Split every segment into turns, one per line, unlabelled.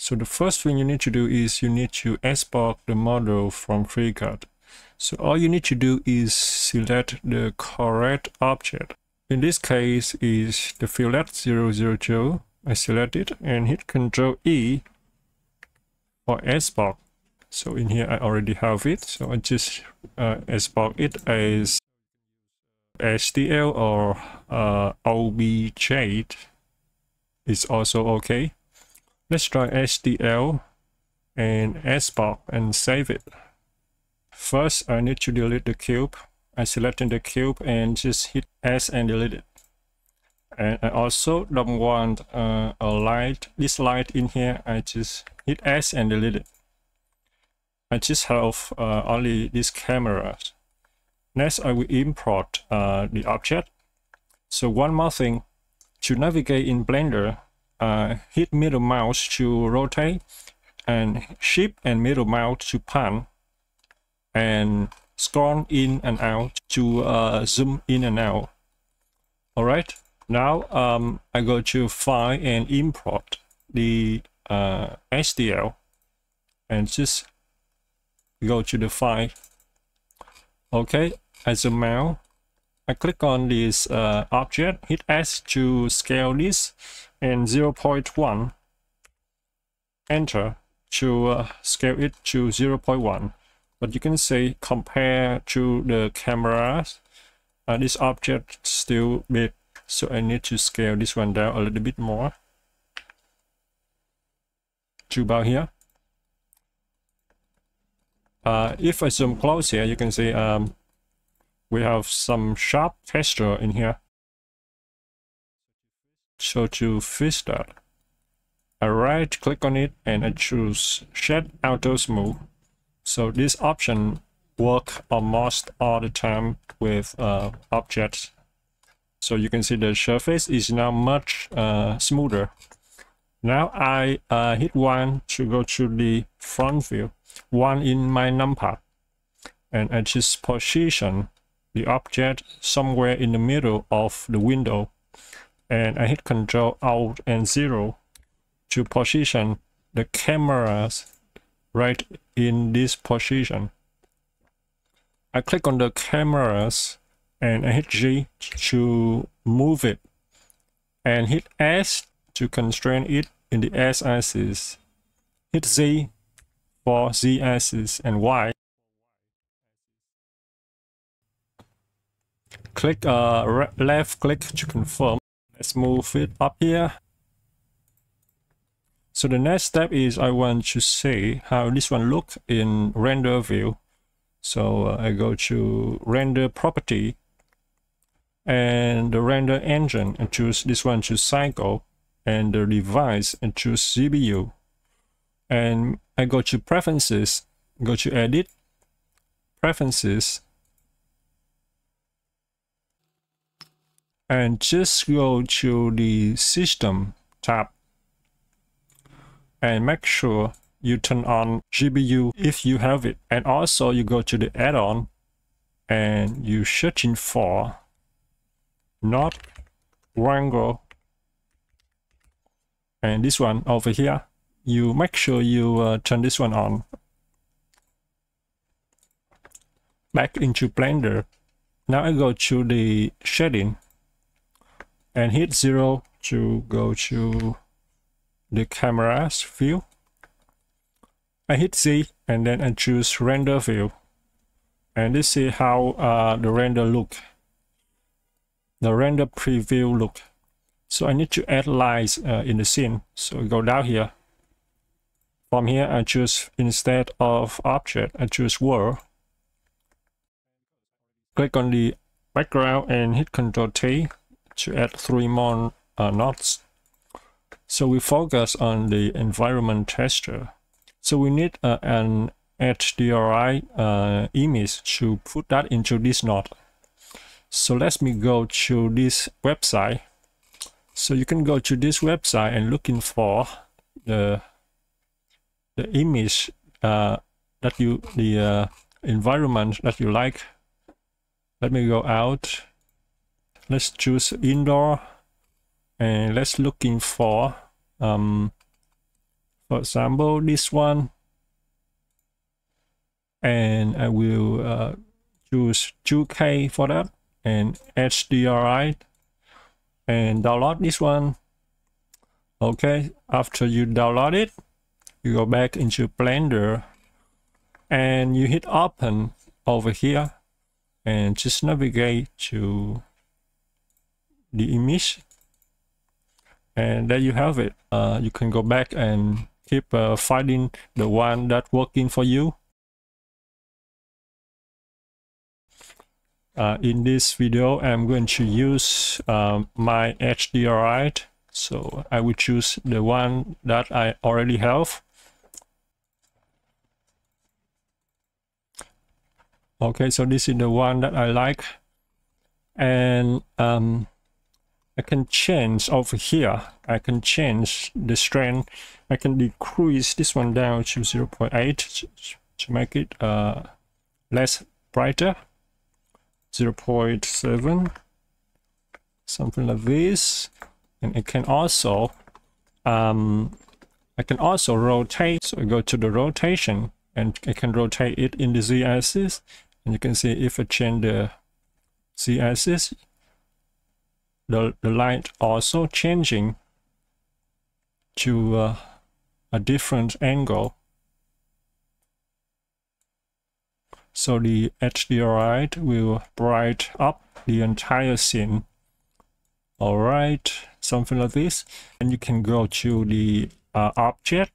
So the first thing you need to do is you need to export the model from FreeCAD. So all you need to do is select the correct object. In this case is the fillet 002. I select it and hit Ctrl E for export. So in here I already have it. So I just export it as HDL or OBJ. It's also okay. Let's try HDL and export and save it. First, I need to delete the cube. I selected the cube and just hit S and delete it. And I also don't want this light in here. I just hit S and delete it. I just have only this camera. Next, I will import the object. So one more thing, to navigate in Blender, hit middle mouse to rotate and shift and middle mouse to pan and scroll in and out to zoom in and out. Alright, now I go to File and import the HDL and just go to the file. Okay, I zoom out. I click on this object, hit S to scale this, and 0.1. Enter to scale it to 0.1. But you can say compare to the cameras, this object still big, so I need to scale this one down a little bit more to about here. If I zoom close here, you can see we have some sharp texture in here. So to fix that, I right click on it and I choose Shade Auto Smooth. So this option works almost all the time with objects. So you can see the surface is now much smoother. Now I hit 1 to go to the front view, 1 in my numpad, and I just position the object somewhere in the middle of the window, and I hit Ctrl Alt and 0 to position the cameras right in this position. I click on the cameras and I hit G to move it and hit S to constrain it in the S axis. Hit Z for Z axis and Y. Click left click to confirm. Let's move it up here. So the next step is I want to see how this one looks in render view. So I go to render property and the render engine and choose this one to cycle, and the device and choose GPU. And I go to preferences, go to edit, preferences, and just go to the system tab and make sure you turn on GPU if you have it. And also you go to the add-on and you searching for not Wrangle, and this one over here, you make sure you turn this one on. Back into Blender. Now I go to the shading and hit 0 to go to the camera's view. I hit Z and then I choose render view, and this is how the render look, the render preview look. So I need to add lines in the scene, so I go down here. From here I choose, instead of object, I choose world. Click on the background and hit Ctrl T to add 3 more knots. So we focus on the environment texture. So we need an HDRI image to put that into this knot. So let me go to this website. So you can go to this website and looking for the image the environment that you like. Let me go out. Let's choose indoor and let's looking for For example, this one, and I will choose 2K for that, and HDRI, and download this one. Okay, after you download it, you go back into Blender and you hit open over here and just navigate to the image, and there you have it. You can go back and keep finding the one that's working for you. In this video, I'm going to use my HDRI, so I will choose the one that I already have. Okay, so this is the one that I like, and I can change over here. I can change the strength. I can decrease this one down to 0.8 to make it less brighter. 0.7, something like this. And I can also rotate. So I go to the rotation, and I can rotate it in the z-axis. And you can see if I change the z-axis, the light also changing to a different angle. So the HDRI will bright up the entire scene. All right, something like this. And you can go to the object.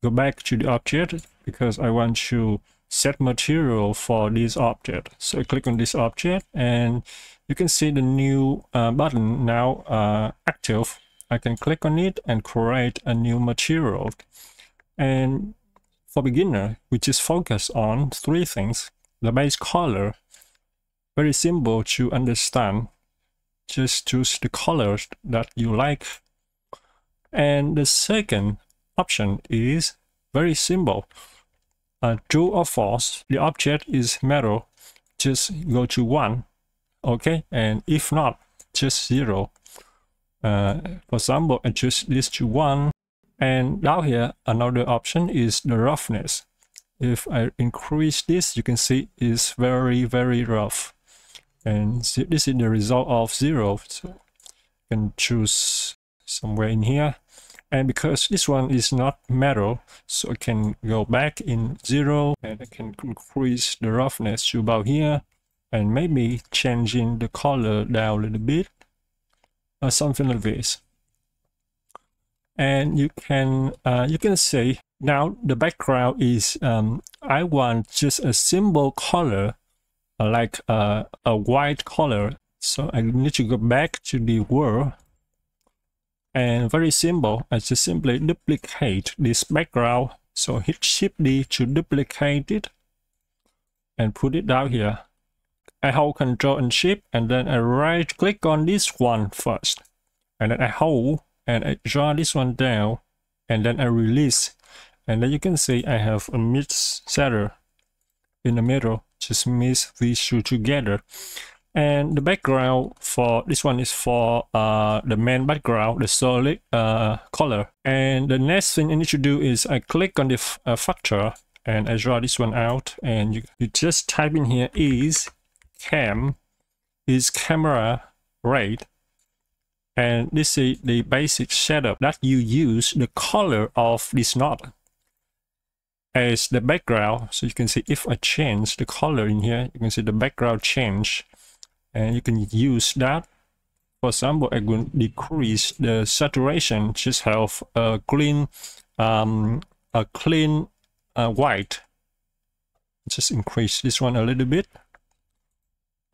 Go back to the object because I want to set material for this object. So I click on this object, and you can see the new button now active. I can click on it and create a new material. And for beginner, we just focus on three things. The base color, very simple to understand. Just choose the colors that you like. And the second option is very simple. True or false, the object is metal, just go to 1. Okay, and if not, just 0. For example, I choose this to 1. And down here, another option is the roughness. If I increase this, you can see it's very, very rough. And see, this is the result of 0. So you can choose somewhere in here. And because this one is not metal, so I can go back in 0, and I can increase the roughness to about here, and maybe changing the color down a little bit, or something like this. And you can say now the background is I want just a simple color, like a white color. So I need to go back to the world, and very simple. I just simply duplicate this background. So hit Shift D to duplicate it and put it down here. I hold Control and Shift, and then I right click on this one first, and then I hold and I draw this one down, and then I release, and then you can see I have a mix shader in the middle. Just mix these two together. And the background for this one is for the main background, the solid color. And the next thing I need to do is I click on the factor, and I draw this one out, and you just type in here is camera rate. And this is the basic setup that you use the color of this knot as the background. So you can see if I change the color in here, you can see the background change, and you can use that. For example, I will decrease the saturation, just have a clean white. Just increase this one a little bit.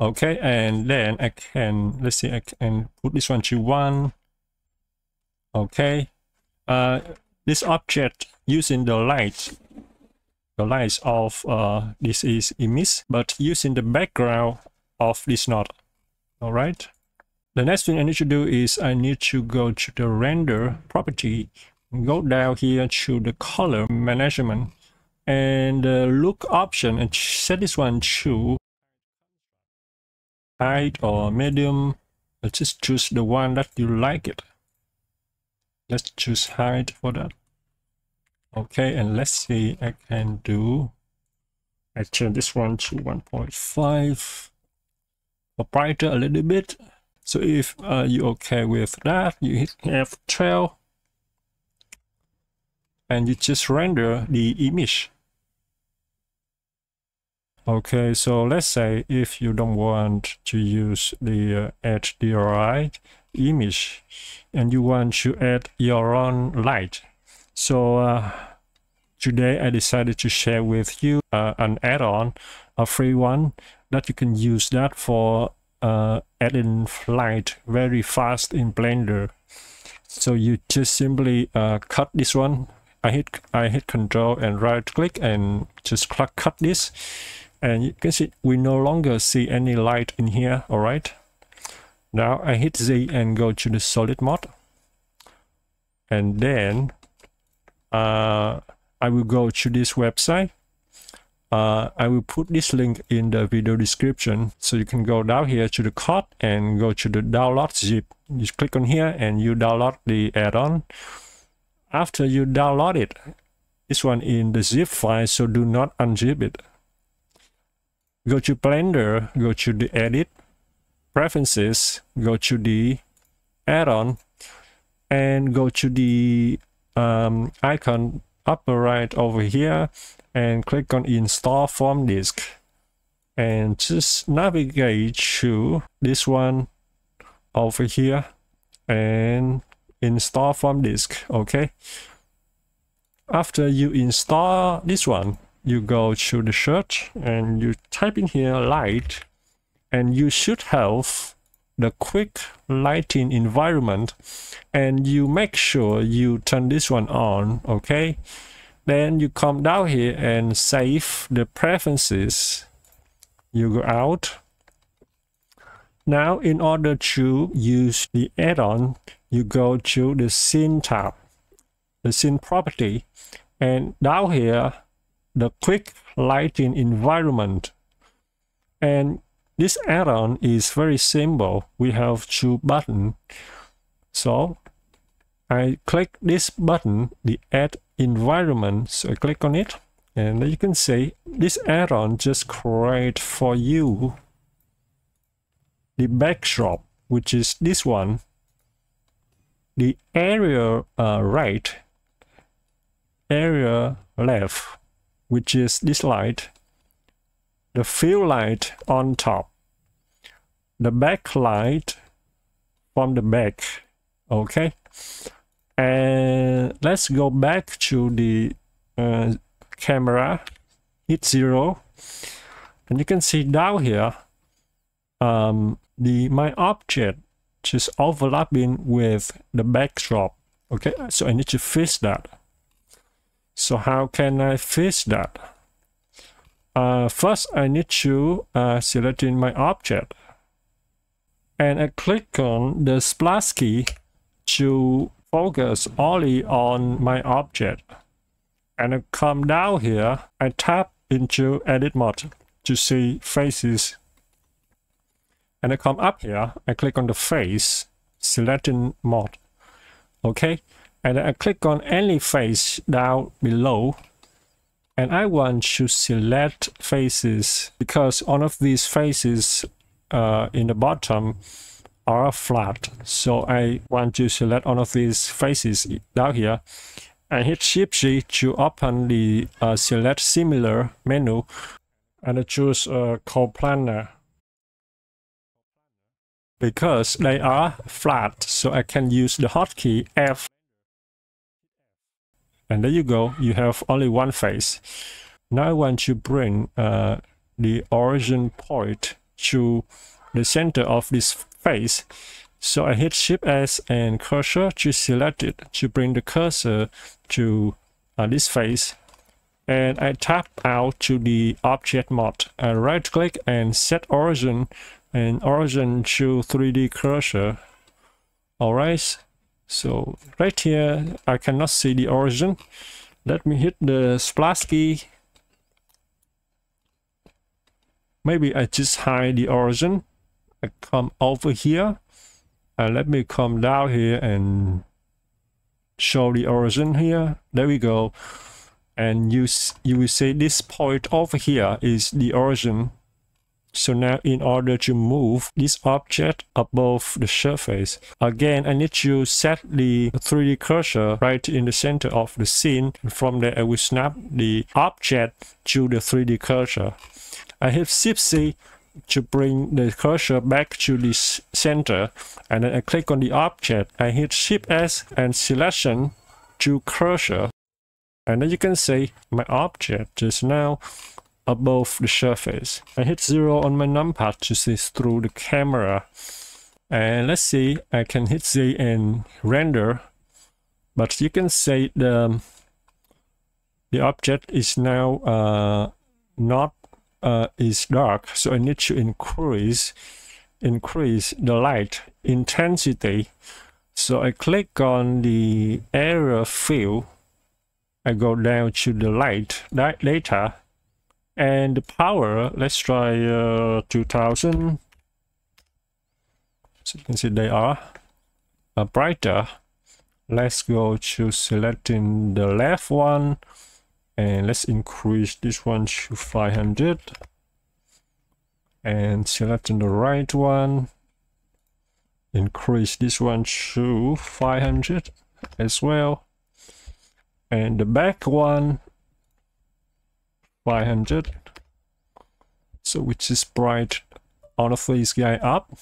Okay, and then I can, let's see, I can put this one to 1. Okay, this object using the lights of this is image, but using the background of this knot. All right, the next thing I need to do is I need to go to the render property, go down here to the color management, and the look option, and set this one to height or medium. Let's just choose the one that you like it. Let's choose height for that. Okay, and let's see, I change this one to 1.5 or brighter a little bit. So if you're okay with that, you hit F12 and you just render the image. Okay, so let's say if you don't want to use the HDRI image and you want to add your own light. So today I decided to share with you an add-on, a free one, that you can use that for adding light very fast in Blender. So you just simply cut this one. I hit Control and right click and just cut this. And you can see we no longer see any light in here. All right. Now I hit Z and go to the solid mode. And then I will go to this website. I will put this link in the video description. So you can go down here to the code and go to the download zip. You click on here and you download the add-on. After you download it, this one in the zip file, so do not unzip it. Go to Blender, go to the Edit, Preferences, go to the Add-on, and go to the icon upper right over here, and click on Install from Disk. And just navigate to this one over here, and install from disk. Okay. After you install this one, you go to the search and you type in here light, and you should have the quick lighting environment, and you make sure you turn this one on. Okay. Then you come down here and save the preferences. You go out. Now, in order to use the add-on, you go to the scene tab, the scene property, and down here, the quick lighting environment. And this add-on is very simple. We have two buttons. So I click this button, the add environment. So I click on it, and you can see this add-on just create for you the backdrop, which is this one, the area right, area left, which is this light, the fill light on top, the backlight from the back. Okay, and let's go back to the camera, hit 0, and you can see down here my object just overlapping with the backdrop. Okay, so I need to fix that. So how can I fix that? First, I need to select in my object, and I click on the splash key to focus only on my object. And I come down here, I tap into edit mode to see faces. And I come up here, I click on the face, selecting mode. Okay, and I click on any face down below. And I want to select faces because all of these faces in the bottom are flat. So I want to select all of these faces down here. I hit Shift-C to open the Select Similar menu, and I choose Co-Planar. Because they are flat, so I can use the hotkey F. And there you go, you have only one face. Now I want to bring the origin point to the center of this face. So I hit Shift-S and cursor to select it, to bring the cursor to this face. And I tap out to the object mode. I right click and set origin, and origin to 3D cursor. Alright, so right here I cannot see the origin. Let me hit the splash key. Maybe I just hide the origin. I come over here and let me come down here and show the origin here. There we go. And you will see this point over here is the origin. So now in order to move this object above the surface, again I need to set the 3D cursor right in the center of the scene, and from there I will snap the object to the 3D cursor. I hit Shift C to bring the cursor back to the center, and then I click on the object. I hit Shift S and selection to cursor, and then you can see my object is now above the surface. I hit 0 on my numpad to see through the camera, and let's see, I can hit Z and render, but you can see the object is now not is dark, so I need to increase the light intensity. So I click on the area fill, I go down to the light data, and the power, let's try 2000. So you can see they are brighter. Let's go to selecting the left one, and let's increase this one to 500, and selecting the right one, increase this one to 500 as well, and the back one 500, so which is bright all of these guy up.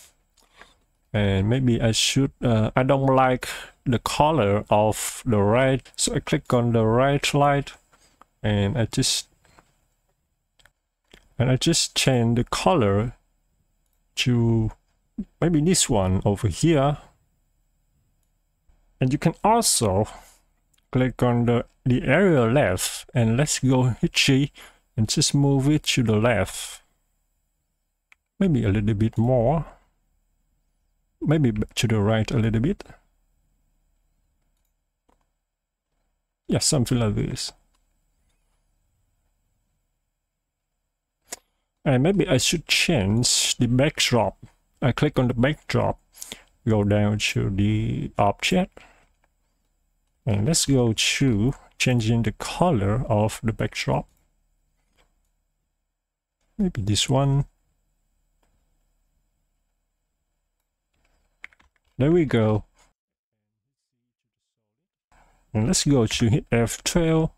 And maybe I should I don't like the color of the red, so I click on the right light, and I just change the color to maybe this one over here. And you can also click on the area left, and let's go hit G and just move it to the left, maybe a little bit more, maybe to the right a little bit. Yeah, something like this. And maybe I should change the backdrop. I click on the backdrop, go down to the object, and let's go to changing the color of the backdrop. Maybe this one. There we go. And let's go to hit F12.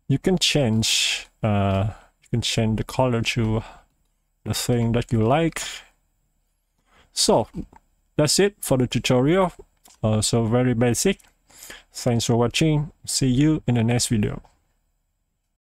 You can change the color to the thing that you like. So that's it for the tutorial. So very basic. Thanks for watching. See you in the next video.